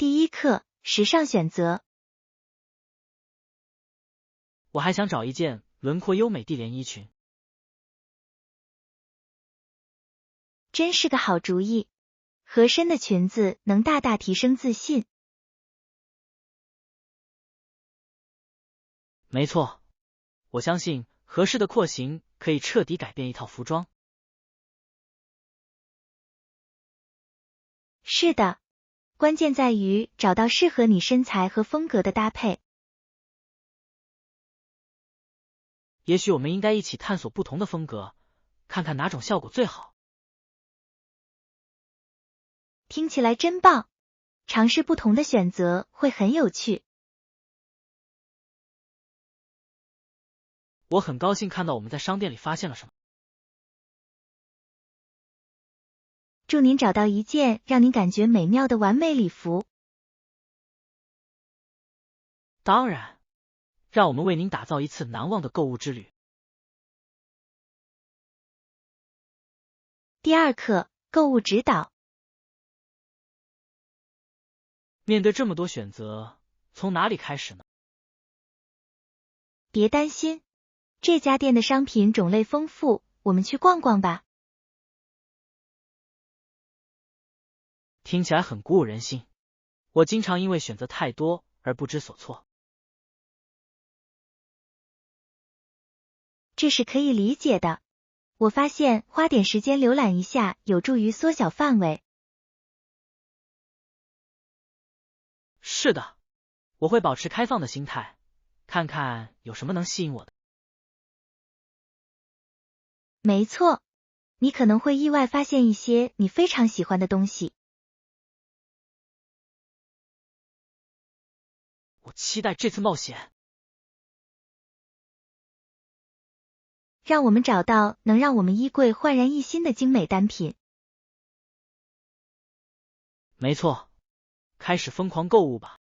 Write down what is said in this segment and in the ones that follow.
第一课，时尚选择。我还想找一件轮廓优美地连衣裙。真是个好主意，合身的裙子能大大提升自信。没错，我相信合适的廓形可以彻底改变一套服装。是的，关键在于找到适合你身材和风格的搭配。也许我们应该一起探索不同的风格，看看哪种效果最好。听起来真棒，尝试不同的选择会很有趣。我很高兴看到我们在商店里发现了什么。祝您找到一件让您感觉美妙的完美礼服。当然，让我们为您打造一次难忘的购物之旅。第二课，购物指导。面对这么多选择，从哪里开始呢？别担心，这家店的商品种类丰富，我们去逛逛吧。听起来很鼓舞人心。我经常因为选择太多而不知所措。这是可以理解的。我发现花点时间浏览一下有助于缩小范围。是的，我会保持开放的心态，看看有什么能吸引我的。没错，你可能会意外发现一些你非常喜欢的东西。我期待这次冒险。让我们找到能让我们衣柜焕然一新的精美单品。没错，开始疯狂购物吧。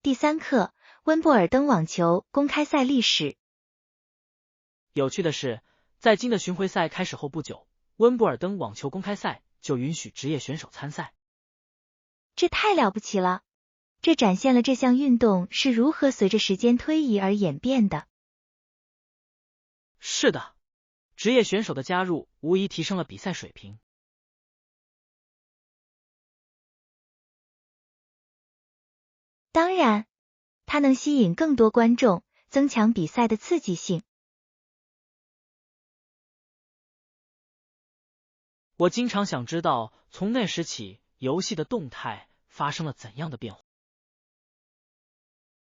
第三课，温布尔登网球公开赛历史。有趣的是，在金的巡回赛开始后不久，温布尔登网球公开赛就允许职业选手参赛。这太了不起了！这展现了这项运动是如何随着时间推移而演变的。是的，职业选手的加入无疑提升了比赛水平。当然，它能吸引更多观众，增强比赛的刺激性。我经常想知道，从那时起，游戏的动态发生了怎样的变化。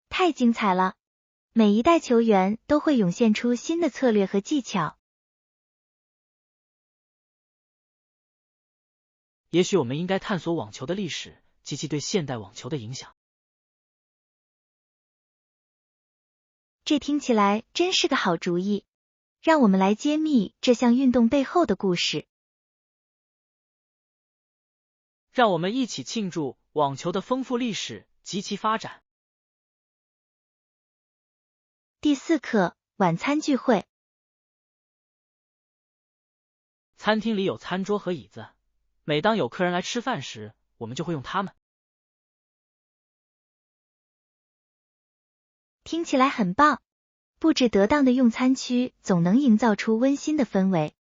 太精彩了！每一代球员都会涌现出新的策略和技巧。也许我们应该探索网球的历史及其对现代网球的影响。这听起来真是个好主意。让我们来揭秘这项运动背后的故事。让我们一起庆祝网球的丰富历史及其发展。第四课，晚餐聚会。餐厅里有餐桌和椅子，每当有客人来吃饭时，我们就会用它们。听起来很棒，布置得当的用餐区总能营造出温馨的氛围。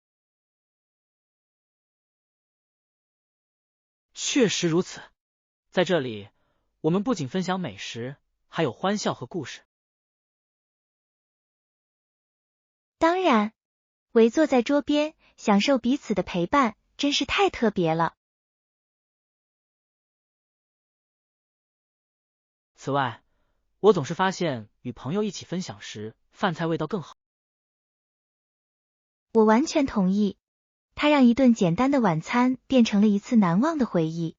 确实如此，在这里，我们不仅分享美食，还有欢笑和故事。当然，围坐在桌边，享受彼此的陪伴，真是太特别了。此外，我总是发现与朋友一起分享时，饭菜味道更好。我完全同意，它让一顿简单的晚餐变成了一次难忘的回忆。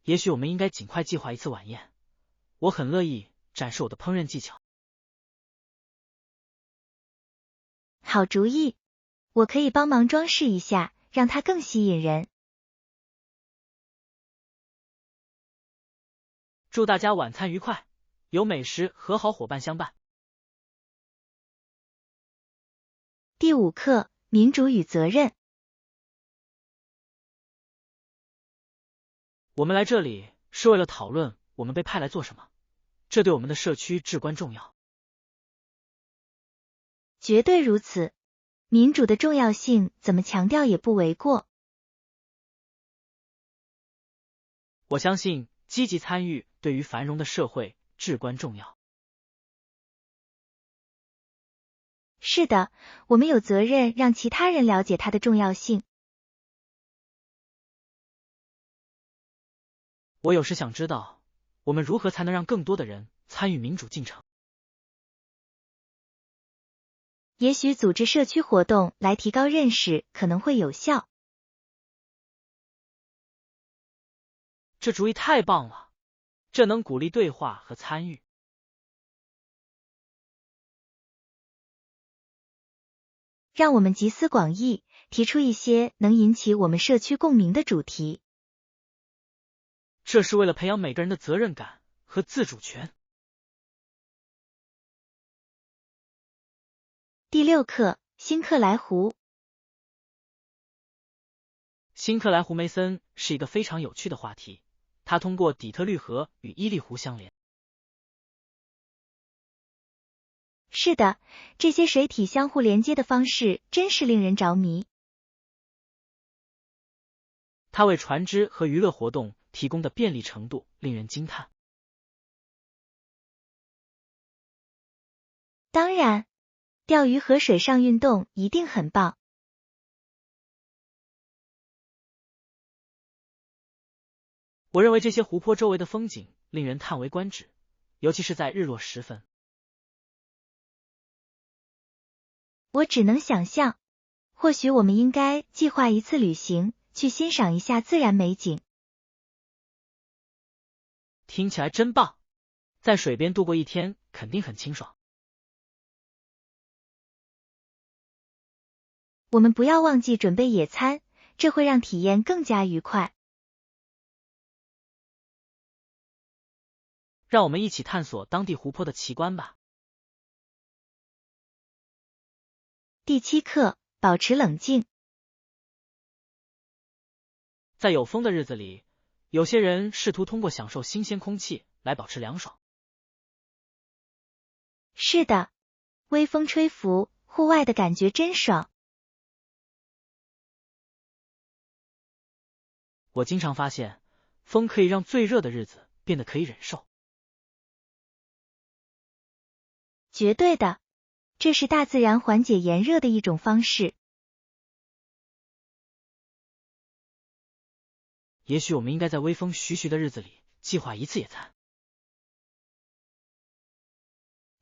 也许我们应该尽快计划一次晚宴，我很乐意展示我的烹饪技巧。好主意，我可以帮忙装饰一下，让它更吸引人。祝大家晚餐愉快，有美食和好伙伴相伴。第五课，民主与责任。我们来这里是为了讨论我们被派来做什么，这对我们的社区至关重要。绝对如此，民主的重要性怎么强调也不为过。我相信积极参与对于繁荣的社会至关重要。是的，我们有责任让其他人了解它的重要性。我有时想知道，我们如何才能让更多的人参与民主进程？也许组织社区活动来提高认识可能会有效。这主意太棒了，这能鼓励对话和参与。让我们集思广益，提出一些能引起我们社区共鸣的主题。这是为了培养每个人的责任感和自主权。第6课，新克莱湖。新克莱湖梅森是一个非常有趣的话题，它通过底特律河与伊利湖相连。是的，这些水体相互连接的方式真是令人着迷。它为船只和娱乐活动提供的便利程度令人惊叹。当然，钓鱼和水上运动一定很棒。我认为这些湖泊周围的风景令人叹为观止，尤其是在日落时分。我只能想象，或许我们应该计划一次旅行，去欣赏一下自然美景。听起来真棒，在水边度过一天肯定很清爽。我们不要忘记准备野餐，这会让体验更加愉快。让我们一起探索当地湖泊的奇观吧。第7课，保持冷静。在有风的日子里，有些人试图通过享受新鲜空气来保持凉爽。是的，微风吹拂，户外的感觉真爽。我经常发现，风可以让最热的日子变得可以忍受。绝对的，这是大自然缓解炎热的一种方式。也许我们应该在微风徐徐的日子里计划一次野餐。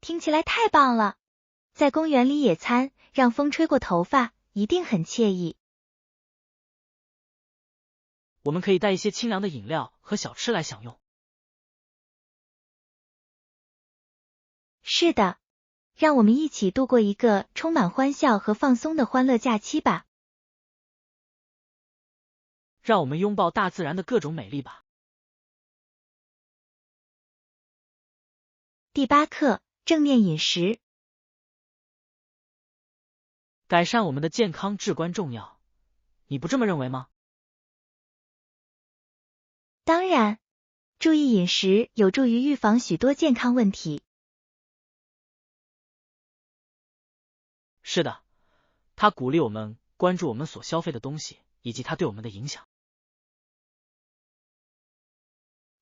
听起来太棒了！在公园里野餐，让风吹过头发，一定很惬意。我们可以带一些清凉的饮料和小吃来享用。是的，让我们一起度过一个充满欢笑和放松的欢乐假期吧。让我们拥抱大自然的各种美丽吧。第8课，正念饮食。改善我们的健康至关重要，你不这么认为吗？当然，注意饮食有助于预防许多健康问题。是的，它鼓励我们关注我们所消费的东西以及它对我们的影响。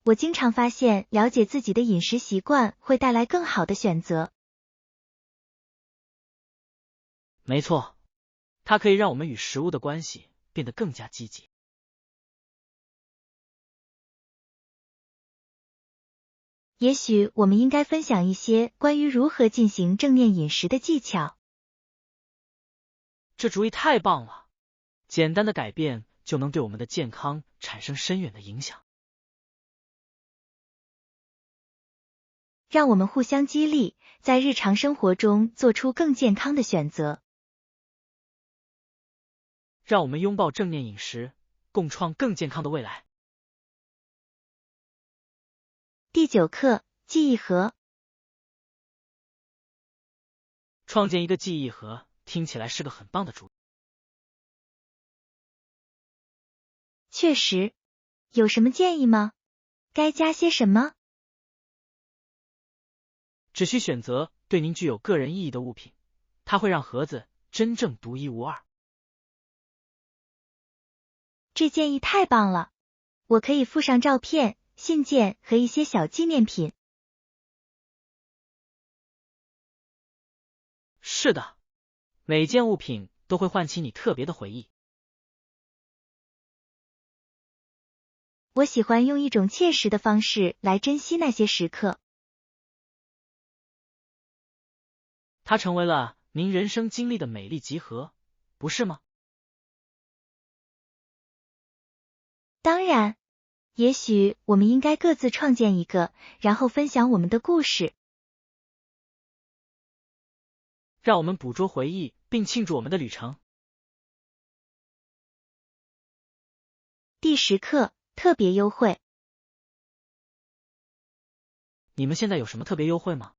我经常发现，了解自己的饮食习惯会带来更好的选择。没错，它可以让我们与食物的关系变得更加积极。也许我们应该分享一些关于如何进行正念饮食的技巧。这主意太棒了，简单的改变就能对我们的健康产生深远的影响。让我们互相激励，在日常生活中做出更健康的选择。让我们拥抱正念饮食，共创更健康的未来。第9课，记忆盒。创建一个记忆盒听起来是个很棒的主意。确实，有什么建议吗？该加些什么？只需选择对您具有个人意义的物品，它会让盒子真正独一无二。这建议太棒了，我可以附上照片、信件和一些小纪念品。是的，每件物品都会唤起你特别的回忆。我喜欢用一种切实的方式来珍惜那些时刻。它成为了您人生经历的美丽集合，不是吗？当然，也许我们应该各自创建一个，然后分享我们的故事。让我们捕捉回忆，并庆祝我们的旅程。第10课，特别优惠。你们现在有什么特别优惠吗？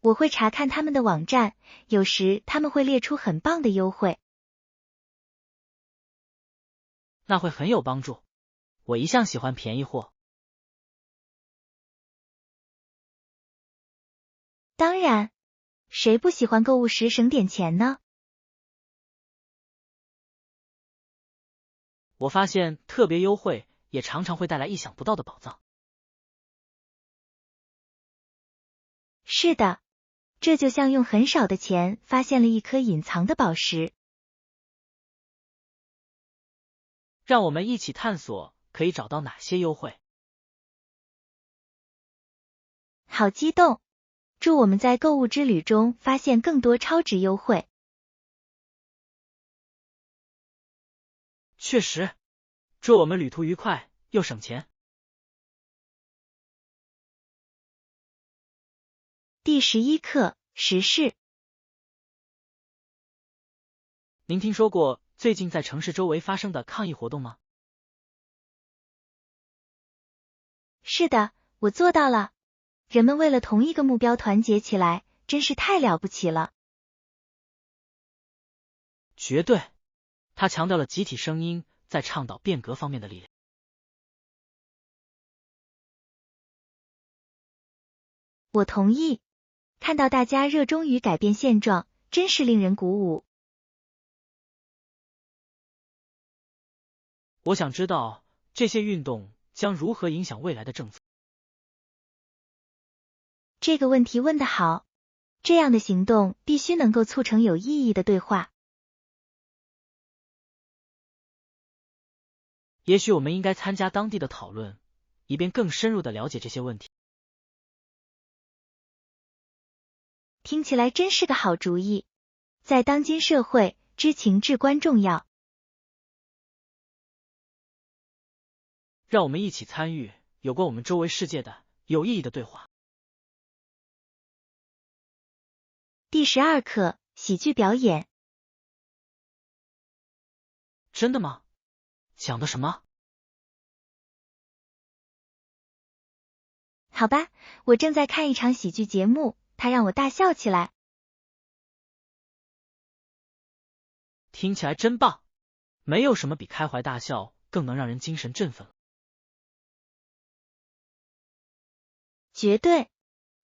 我会查看他们的网站，有时他们会列出很棒的优惠。那会很有帮助。我一向喜欢便宜货。当然，谁不喜欢购物时省点钱呢？我发现特别优惠也常常会带来意想不到的宝藏。是的，这就像用很少的钱发现了一颗隐藏的宝石。让我们一起探索可以找到哪些优惠。好激动！祝我们在购物之旅中发现更多超值优惠。确实，祝我们旅途愉快又省钱。第11课，时事。您听说过最近在城市周围发生的抗议活动吗？是的，我做到了。人们为了同一个目标团结起来，真是太了不起了。绝对，他强调了集体声音在倡导变革方面的力量。我同意，看到大家热衷于改变现状，真是令人鼓舞。我想知道这些运动将如何影响未来的政策。这个问题问得好，这样的行动必须能够促成有意义的对话。也许我们应该参加当地的讨论，以便更深入地了解这些问题。听起来真是个好主意。在当今社会，知情至关重要。让我们一起参与有关我们周围世界的有意义的对话。第12课，喜剧表演。真的吗？讲的什么？好吧，我正在看一场喜剧节目，它让我大笑起来。听起来真棒！没有什么比开怀大笑更能让人精神振奋了。绝对，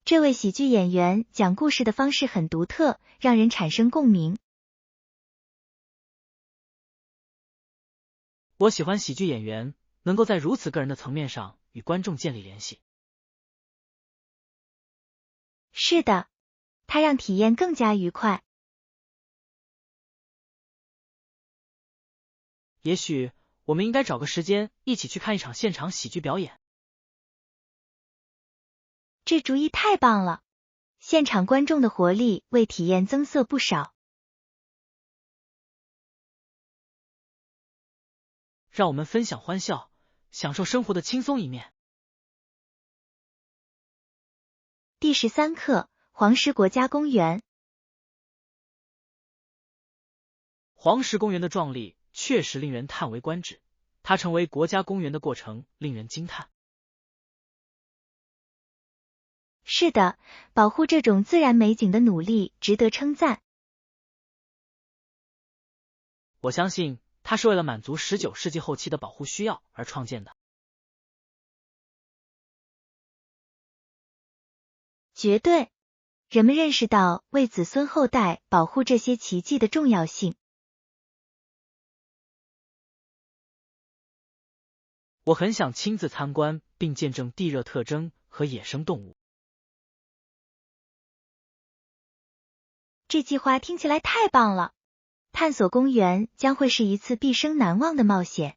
这位喜剧演员讲故事的方式很独特，让人产生共鸣。我喜欢喜剧演员能够在如此个人的层面上与观众建立联系。是的，它让体验更加愉快。也许我们应该找个时间一起去看一场现场喜剧表演。这主意太棒了！现场观众的活力为体验增色不少。让我们分享欢笑，享受生活的轻松一面。第13课，黄石国家公园。黄石公园的壮丽确实令人叹为观止，它成为国家公园的过程令人惊叹。是的，保护这种自然美景的努力值得称赞。我相信它是为了满足19世纪后期的保护需要而创建的。绝对，人们认识到为子孙后代保护这些奇迹的重要性。我很想亲自参观并见证地热特征和野生动物。这计划听起来太棒了！探索公园将会是一次毕生难忘的冒险。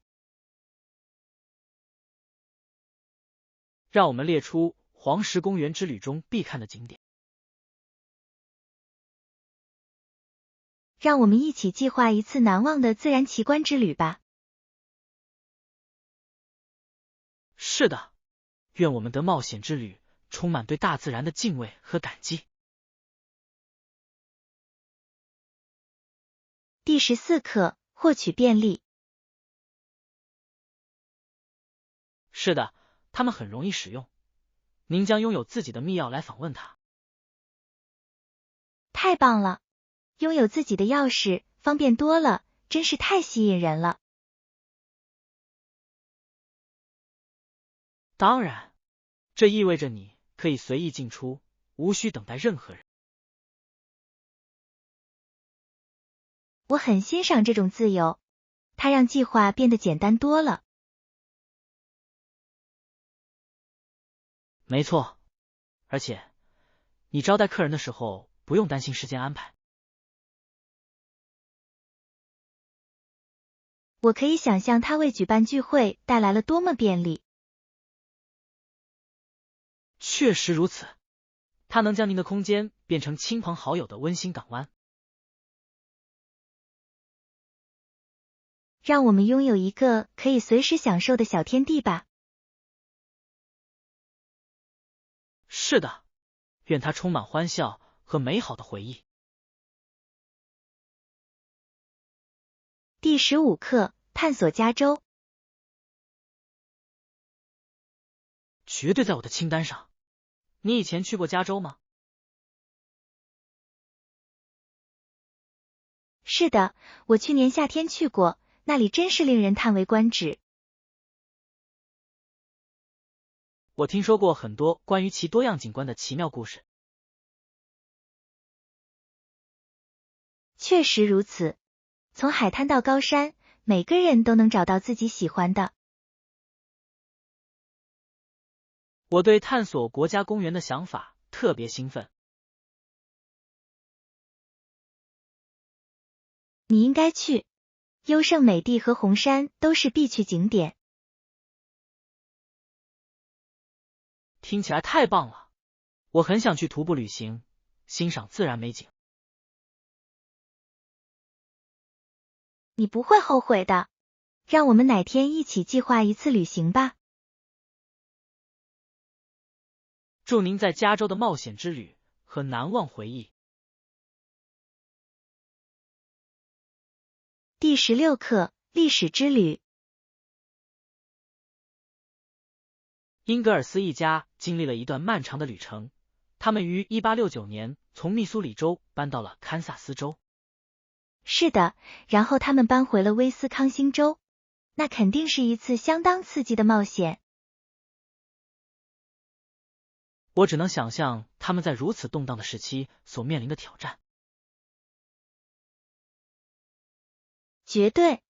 让我们列出黄石公园之旅中必看的景点。让我们一起计划一次难忘的自然奇观之旅吧。是的，愿我们的冒险之旅充满对大自然的敬畏和感激。第14课，获取便利。是的，它们很容易使用。您将拥有自己的密钥来访问它。太棒了！拥有自己的钥匙，方便多了，真是太吸引人了。当然，这意味着你可以随意进出，无需等待任何人。我很欣赏这种自由，它让计划变得简单多了。没错，而且你招待客人的时候不用担心时间安排。我可以想象它为举办聚会带来了多么便利。确实如此，它能将您的空间变成亲朋好友的温馨港湾。让我们拥有一个可以随时享受的小天地吧。是的，愿它充满欢笑和美好的回忆。第15课，探索加州。绝对在我的清单上。你以前去过加州吗？是的，我去年夏天去过，那里真是令人叹为观止。我听说过很多关于其多样景观的奇妙故事。确实如此，从海滩到高山，每个人都能找到自己喜欢的。我对探索国家公园的想法特别兴奋。你应该去，优胜美地和红山都是必去景点。听起来太棒了！我很想去徒步旅行，欣赏自然美景。你不会后悔的，让我们哪天一起计划一次旅行吧。祝您在加州的冒险之旅和难忘回忆。第16课，历史之旅。英格尔斯一家经历了一段漫长的旅程，他们于1869年从密苏里州搬到了堪萨斯州。是的，然后他们搬回了威斯康星州，那肯定是一次相当刺激的冒险。我只能想象他们在如此动荡的时期所面临的挑战。绝对，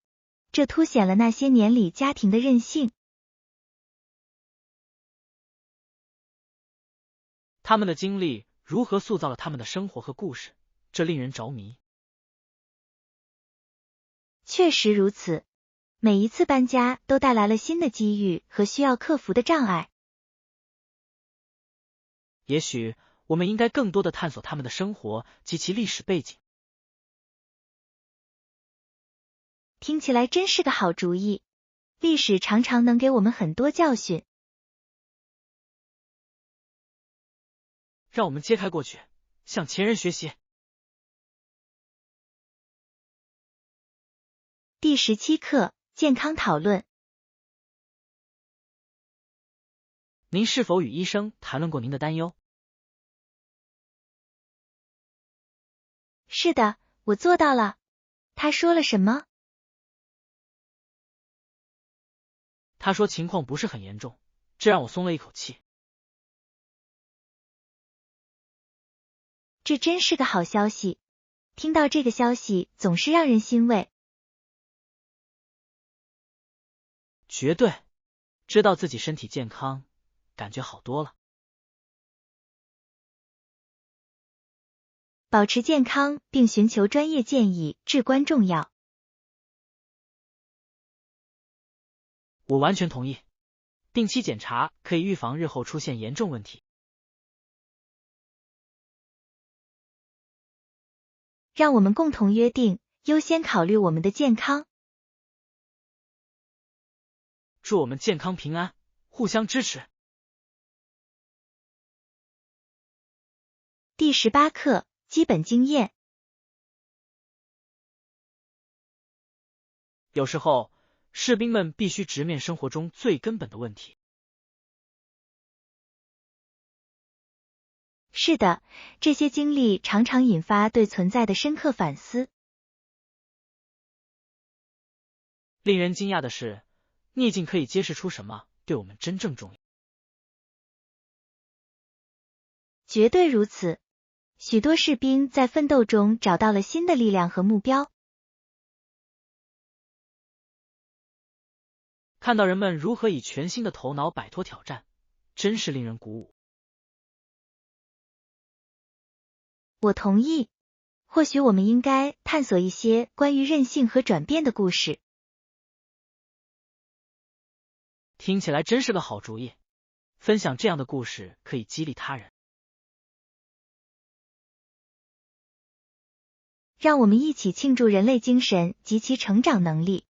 这凸显了那些年里家庭的韧性。他们的经历如何塑造了他们的生活和故事，这令人着迷。确实如此，每一次搬家都带来了新的机遇和需要克服的障碍。也许我们应该更多地探索他们的生活及其历史背景。听起来真是个好主意，历史常常能给我们很多教训。让我们揭开过去，向前人学习。第17课，健康讨论。您是否与医生谈论过您的担忧？是的，我做到了。他说了什么？他说情况不是很严重，这让我松了一口气。这真是个好消息，听到这个消息总是让人欣慰。绝对，知道自己身体健康，感觉好多了。保持健康并寻求专业建议至关重要。我完全同意，定期检查可以预防日后出现严重问题。让我们共同约定，优先考虑我们的健康。祝我们健康平安，互相支持。第18课，基本经验。有时候，士兵们必须直面生活中最根本的问题。是的，这些经历常常引发对存在的深刻反思。令人惊讶的是，逆境可以揭示出什么对我们真正重要。绝对如此，许多士兵在奋斗中找到了新的力量和目标。看到人们如何以全新的头脑摆脱挑战，真是令人鼓舞。我同意，或许我们应该探索一些关于韧性和转变的故事。听起来真是个好主意，分享这样的故事可以激励他人。让我们一起庆祝人类精神及其成长能力。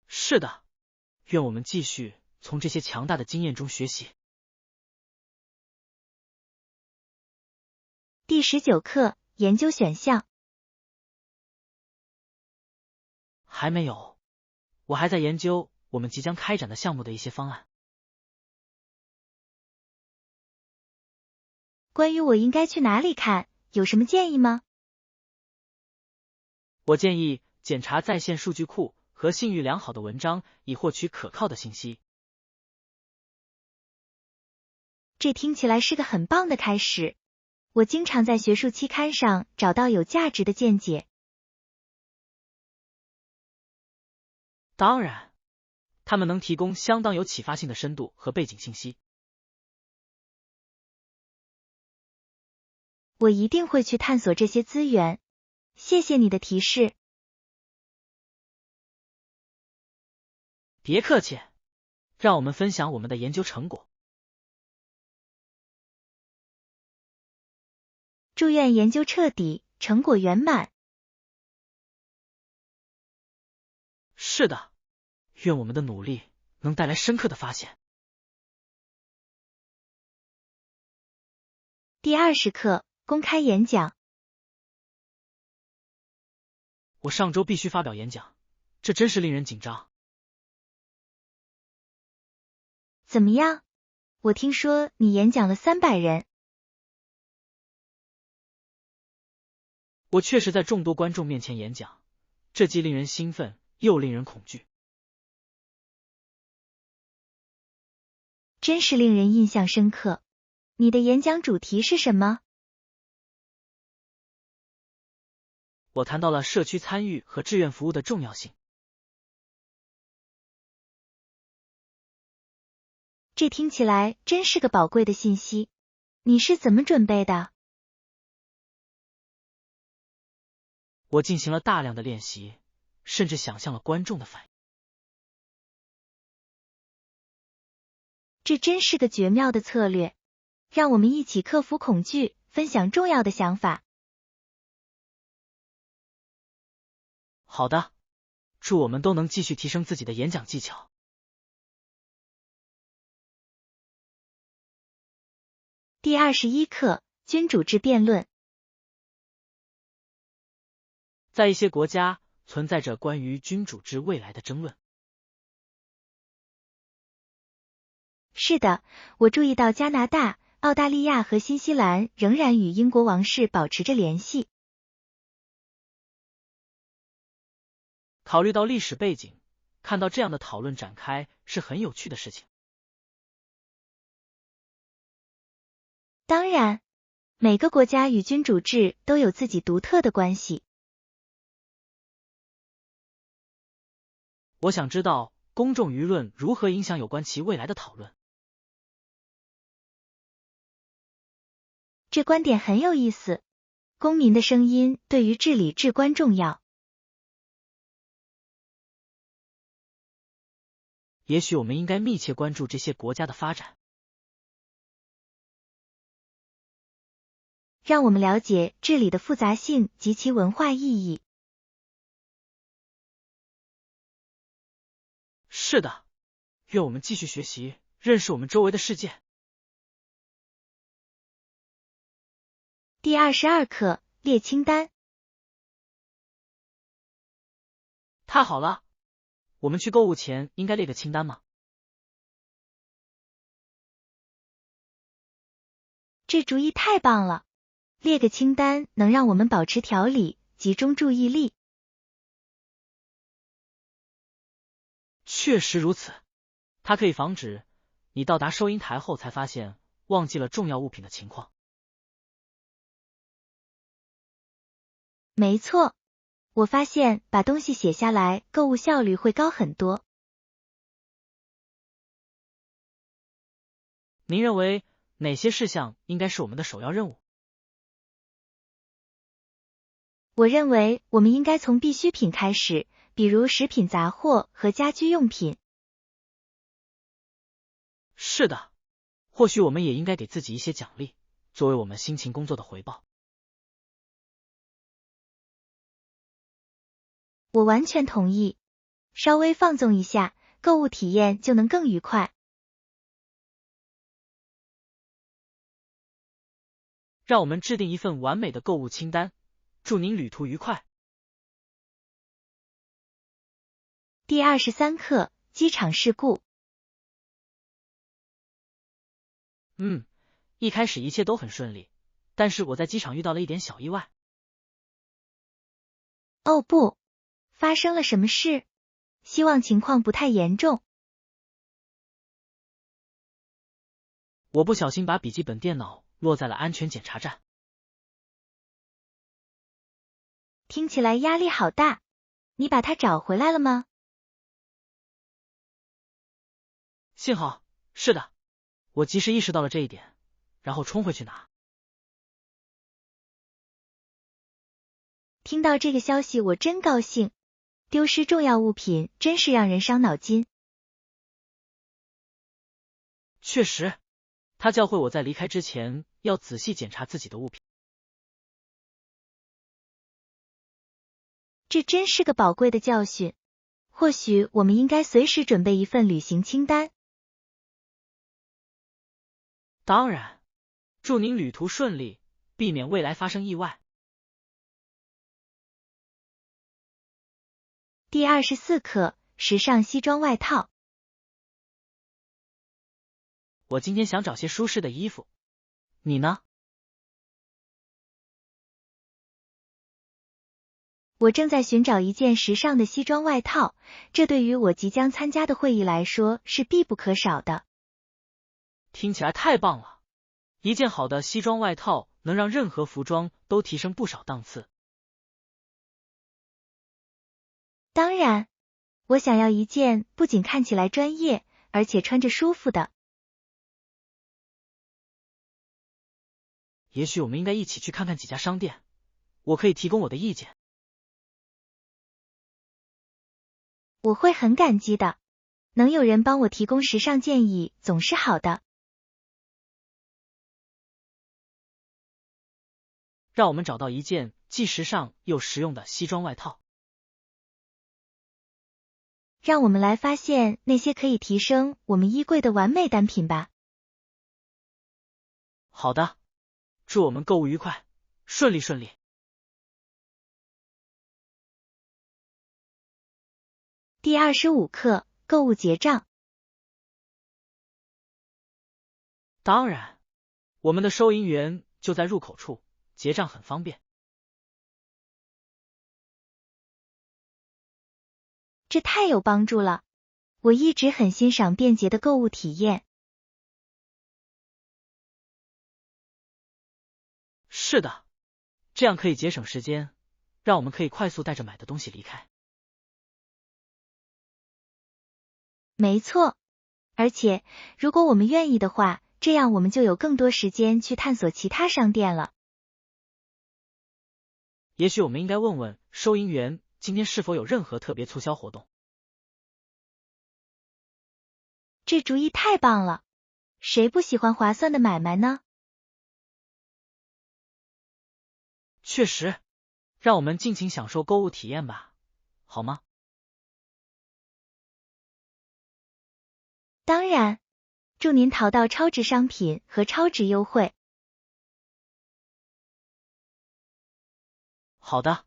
是的，愿我们继续从这些强大的经验中学习。第19课，研究选项。还没有，我还在研究我们即将开展的项目的一些方案。关于我应该去哪里看，有什么建议吗？我建议检查在线数据库和信誉良好的文章，以获取可靠的信息。这听起来是个很棒的开始。我经常在学术期刊上找到有价值的见解。当然，他们能提供相当有启发性的深度和背景信息。我一定会去探索这些资源。谢谢你的提示。别客气，让我们分享我们的研究成果。祝愿研究彻底，成果圆满。是的，愿我们的努力能带来深刻的发现。第20课，公开演讲。我上周必须发表演讲，这真是令人紧张。怎么样？我听说你演讲了300人。我确实在众多观众面前演讲，这既令人兴奋又令人恐惧。真是令人印象深刻。你的演讲主题是什么？我谈到了社区参与和志愿服务的重要性。这听起来真是个宝贵的信息。你是怎么准备的？我进行了大量的练习，甚至想象了观众的反应。这真是个绝妙的策略。让我们一起克服恐惧，分享重要的想法。好的，祝我们都能继续提升自己的演讲技巧。第21课，君主制辩论。在一些国家存在着关于君主制未来的争论。是的，我注意到加拿大、澳大利亚和新西兰仍然与英国王室保持着联系。考虑到历史背景，看到这样的讨论展开是很有趣的事情。当然，每个国家与君主制都有自己独特的关系。我想知道公众舆论如何影响有关其未来的讨论。这观点很有意思，公民的声音对于治理至关重要。也许我们应该密切关注这些国家的发展，让我们了解治理的复杂性及其文化意义。是的，愿我们继续学习，认识我们周围的世界。第22课，列清单。太好了，我们去购物前应该列个清单吗？这主意太棒了，列个清单能让我们保持条理，集中注意力。确实如此，它可以防止你到达收银台后才发现忘记了重要物品的情况。没错，我发现把东西写下来，购物效率会高很多。您认为哪些事项应该是我们的首要任务？我认为我们应该从必需品开始，比如食品杂货和家居用品。是的，或许我们也应该给自己一些奖励，作为我们辛勤工作的回报。我完全同意，稍微放纵一下，购物体验就能更愉快。让我们制定一份完美的购物清单，祝您旅途愉快。第23课，机场事故。一开始一切都很顺利，但是我在机场遇到了一点小意外。哦不，发生了什么事？希望情况不太严重。我不小心把笔记本电脑落在了安全检查站。听起来压力好大，你把它找回来了吗？幸好，是的，我及时意识到了这一点，然后冲回去拿。听到这个消息我真高兴，丢失重要物品真是让人伤脑筋。确实，他教会我在离开之前要仔细检查自己的物品。这真是个宝贵的教训，或许我们应该随时准备一份旅行清单。当然，祝您旅途顺利，避免未来发生意外。第24课，时尚西装外套。我今天想找些舒适的衣服，你呢？我正在寻找一件时尚的西装外套，这对于我即将参加的会议来说是必不可少的。听起来太棒了！一件好的西装外套能让任何服装都提升不少档次。当然，我想要一件不仅看起来专业，而且穿着舒服的。也许我们应该一起去看看几家商店，我可以提供我的意见。我会很感激的，能有人帮我提供时尚建议总是好的。让我们找到一件既时尚又实用的西装外套。让我们来发现那些可以提升我们衣柜的完美单品吧。好的，祝我们购物愉快，顺利顺利。第25课，购物结账。当然，我们的收银员就在入口处，结账很方便。这太有帮助了。我一直很欣赏便捷的购物体验。是的，这样可以节省时间，让我们可以快速带着买的东西离开。没错，而且如果我们愿意的话，这样我们就有更多时间去探索其他商店了。也许我们应该问问收银员，今天是否有任何特别促销活动。这主意太棒了，谁不喜欢划算的买卖呢？确实，让我们尽情享受购物体验吧，好吗？当然，祝您淘到超值商品和超值优惠。好的，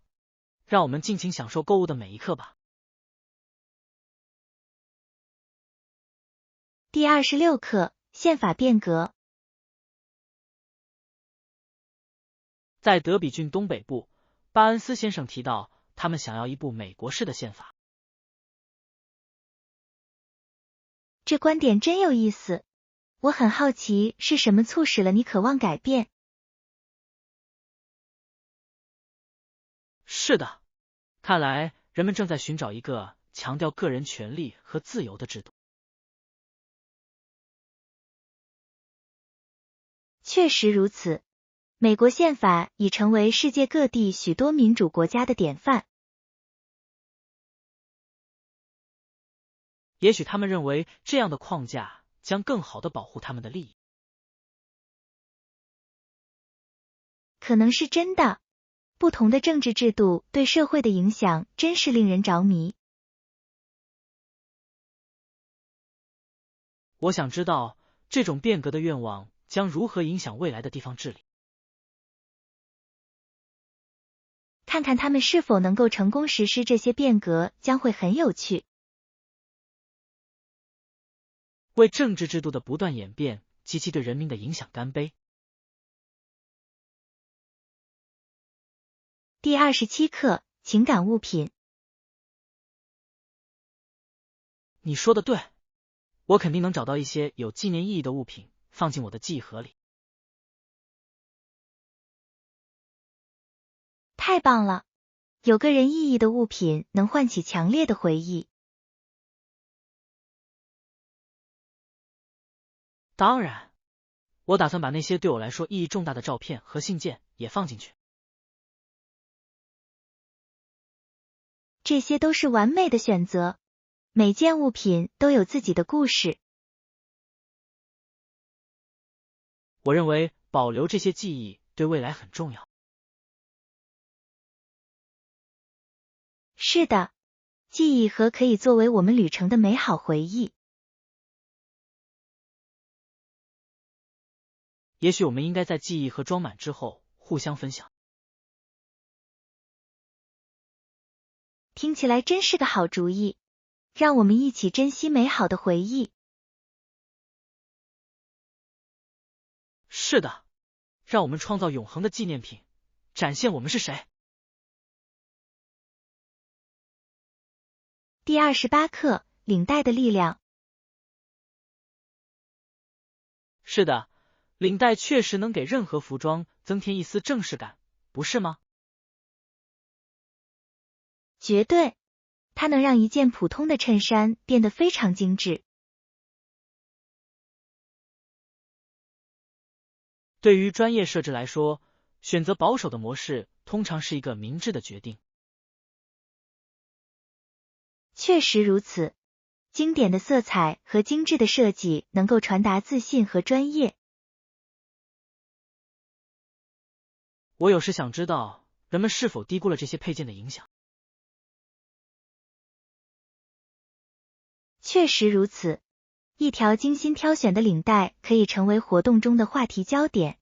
让我们尽情享受购物的每一刻吧。第26课，宪法变革。在德比郡东北部，巴恩斯先生提到，他们想要一部美国式的宪法。这观点真有意思，我很好奇是什么促使了你渴望改变。是的，看来人们正在寻找一个强调个人权利和自由的制度。确实如此，美国宪法已成为世界各地许多民主国家的典范。也许他们认为这样的框架将更好地保护他们的利益。可能是真的，不同的政治制度对社会的影响真是令人着迷。我想知道这种变革的愿望将如何影响未来的地方治理。看看他们是否能够成功实施这些变革将会很有趣。为政治制度的不断演变及其对人民的影响干杯。第27课，情感物品。你说的对，我肯定能找到一些有纪念意义的物品，放进我的记忆盒里。太棒了，有个人意义的物品能唤起强烈的回忆。当然，我打算把那些对我来说意义重大的照片和信件也放进去。这些都是完美的选择，每件物品都有自己的故事。我认为保留这些记忆对未来很重要。是的，记忆盒可以作为我们旅程的美好回忆。也许我们应该在记忆盒装满之后互相分享。听起来真是个好主意，让我们一起珍惜美好的回忆。是的，让我们创造永恒的纪念品，展现我们是谁。第28课，领带的力量。是的，领带确实能给任何服装增添一丝正式感，不是吗？绝对，它能让一件普通的衬衫变得非常精致。对于专业设置来说，选择保守的模式通常是一个明智的决定。确实如此，经典的色彩和精致的设计能够传达自信和专业。我有时想知道，人们是否低估了这些配件的影响。确实如此，一条精心挑选的领带可以成为活动中的话题焦点。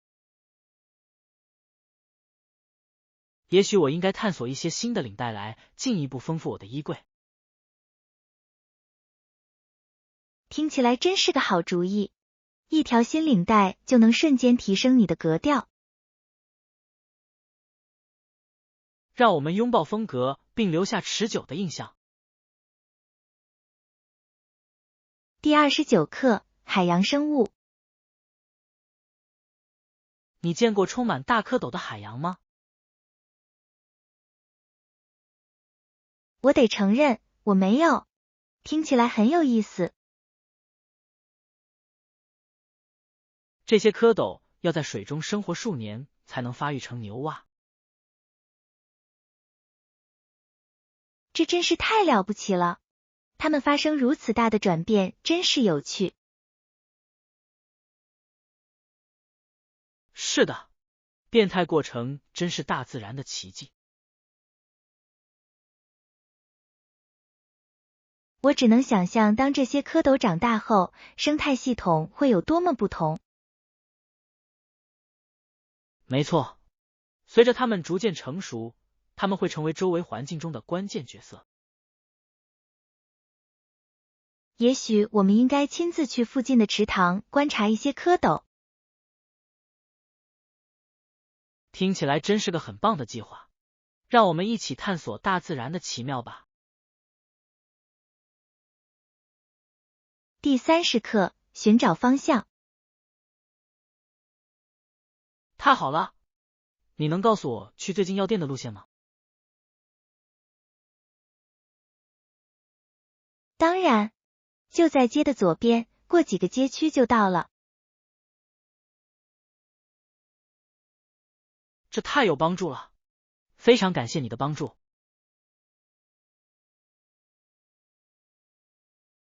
也许我应该探索一些新的领带来进一步丰富我的衣柜。听起来真是个好主意，一条新领带就能瞬间提升你的格调。让我们拥抱风格，并留下持久的印象。第29课，海洋生物。你见过充满大蝌蚪的海洋吗？我得承认，我没有。听起来很有意思。这些蝌蚪要在水中生活数年才能发育成牛蛙。这真是太了不起了！它们发生如此大的转变，真是有趣。是的，变态过程真是大自然的奇迹。我只能想象，当这些蝌蚪长大后，生态系统会有多么不同。没错，随着它们逐渐成熟，它们会成为周围环境中的关键角色。也许我们应该亲自去附近的池塘观察一些蝌蚪。听起来真是个很棒的计划，让我们一起探索大自然的奇妙吧。第30课，寻找方向。太好了，你能告诉我去最近药店的路线吗？当然，就在街的左边，过几个街区就到了。这太有帮助了，非常感谢你的帮助。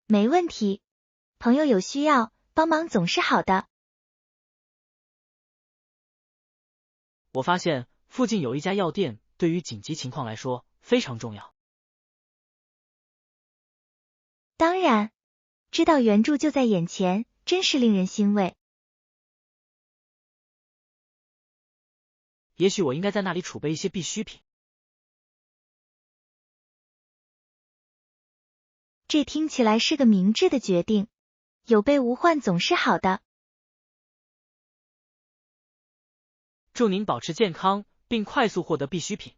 没问题，朋友有需要，帮忙总是好的。我发现附近有一家药店，对于紧急情况来说非常重要。当然，知道援助就在眼前，真是令人欣慰。也许我应该在那里储备一些必需品。这听起来是个明智的决定，有备无患总是好的。祝您保持健康，并快速获得必需品。